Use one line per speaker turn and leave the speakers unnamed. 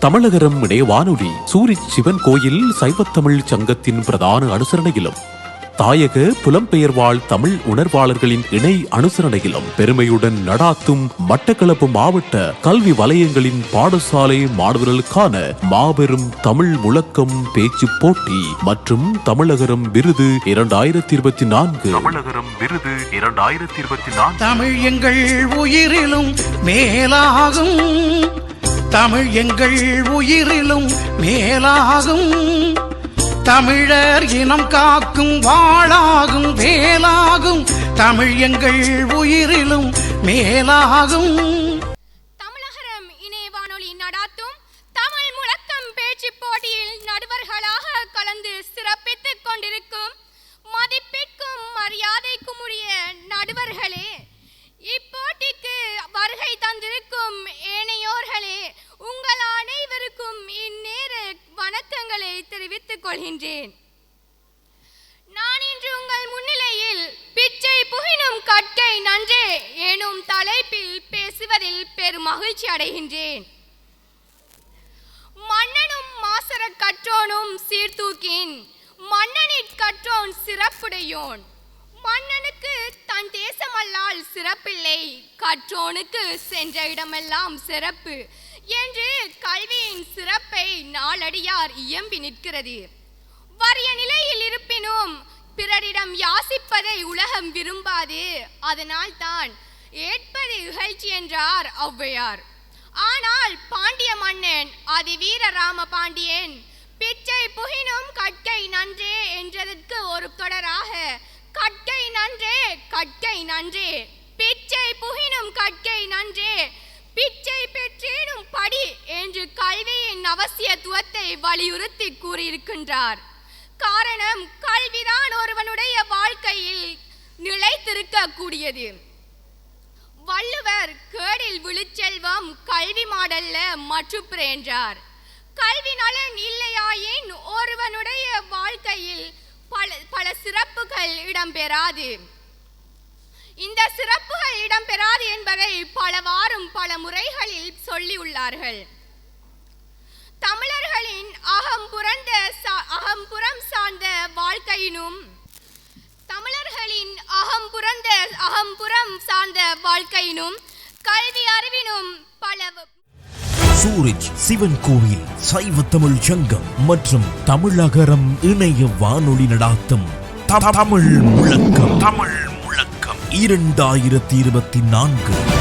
தமிழகரம் இணைய வானொலி சூரிச் சிவன் கோயில் சைவத்தமிழ் சங்கத்தின் பிரதான அனுசரணையிலும் தாயக புலம்பெயர் வாழ் தமிழ் உணர்வாளர்களின் இணை அனுசரணையிலும் பெருமையுடன் நடாத்தும் மட்டக்களப்பு மாவட்ட கல்வி வலயங்களின் பாடசாலை மாணவர்களுக்கான மாபெரும் தமிழ் முழக்கம் பேச்சு போட்டி மற்றும் தமிழகரம் விருது 2024
தமிழ் எங்கள் உயிரிலும் மேலாகும், தமிழ் எங்கள் உயிரிலும் மேலாகும், தமிழர் இனம் காக்கும் வாளாகும் வேலாகும், தமிழ் எங்கள் உயிரிலும் மேலாகும்.
தமிழகரம் இணைய வானொலி நடாத்தும் தமிழ் முழக்கம் பேச்சு போட்டியில் நடுவர்களாக கலந்து சிறப்பித்துக் கொண்டிருக்கும் மதிப்பிற்கும் மரியாதைக்கும் உரிய நடுவர்களே, இப்போட்டிக்கு வருகை தந்திருக்கும் ஏனையோர்களே, உங்கள் அனைவருக்கும் இந்நேர வணக்கங்களை தெரிவித்துக் கொள்கின்றேன். நான் இன்று உங்கள் முன்னிலையில் பிச்சை புகினும் கற்கை நன்றே எனும் தலைப்பில் பேசுவதில் பெரும் மகிழ்ச்சி அடைகின்றேன். மன்னனும் மாசர கற்றோனும் சீர்தூக்கின், மன்னனிற் கற்றோன் சிறப்புடையோன், மன்னனுக்கு தன் தேசமல்லால் சிறப்பில்லை, கற்றோனுக்கு சென்ற இடமெல்லாம் சிறப்பு என்று கல்வியின் சிறப்பை நாளடியார் இயம்பி நிற்கிறது. வறிய நிலையில் இருப்பினும் பிறரிடம் யாசிப்பதை உலகம் விரும்பாது, அதனால் தான் ஏற்பது இகழ்ச்சி என்றார் ஔவையார். ஆனால் பாண்டிய மன்னன் அதிவீர ராம பாண்டியன் பிச்சை புகினும் கற்கை நன்றே என்றதற்கு ஒரு தொடராக கற்கை நன்றே கற்கை நன்றே, பிச்சை புகினும் கற்கை நன்றே, பிச்சை பெற்றேனும் படி என்று கல்வியின் அவசியத்துவத்தை வலியுறுத்தி கூறியிருக்கின்றார். காரணம், கல்விதான் ஒருவனுடைய வாழ்க்கையில் நிலைத்திருக்க கூடியது. வள்ளுவர் கேடில் விழுச்செல்வம் கல்வி மாடல்ல மற்றுப்பிற என்றார். கல்வி நலன் இல்லையாயின் ஒருவனுடைய வாழ்க்கையில் பல சிறப்புகள் இடம்பெறாது. இந்த சிறப்புகள் இடம்பெறாது என்பதை பலவாறும் பல முறைகளில் சொல்லியுள்ளார்கள். தமிழர்களின் அகம்புறம் சார்ந்த வாழ்க்கையினும் கல்வி அறிவினும் பல
சூரிச் சிவன் கோயில் சைவ தமிழ் சங்கம் மற்றும் தமிழகரம் இணைய வானொலி நடாத்தும் தமிழ் முழக்கம் 2024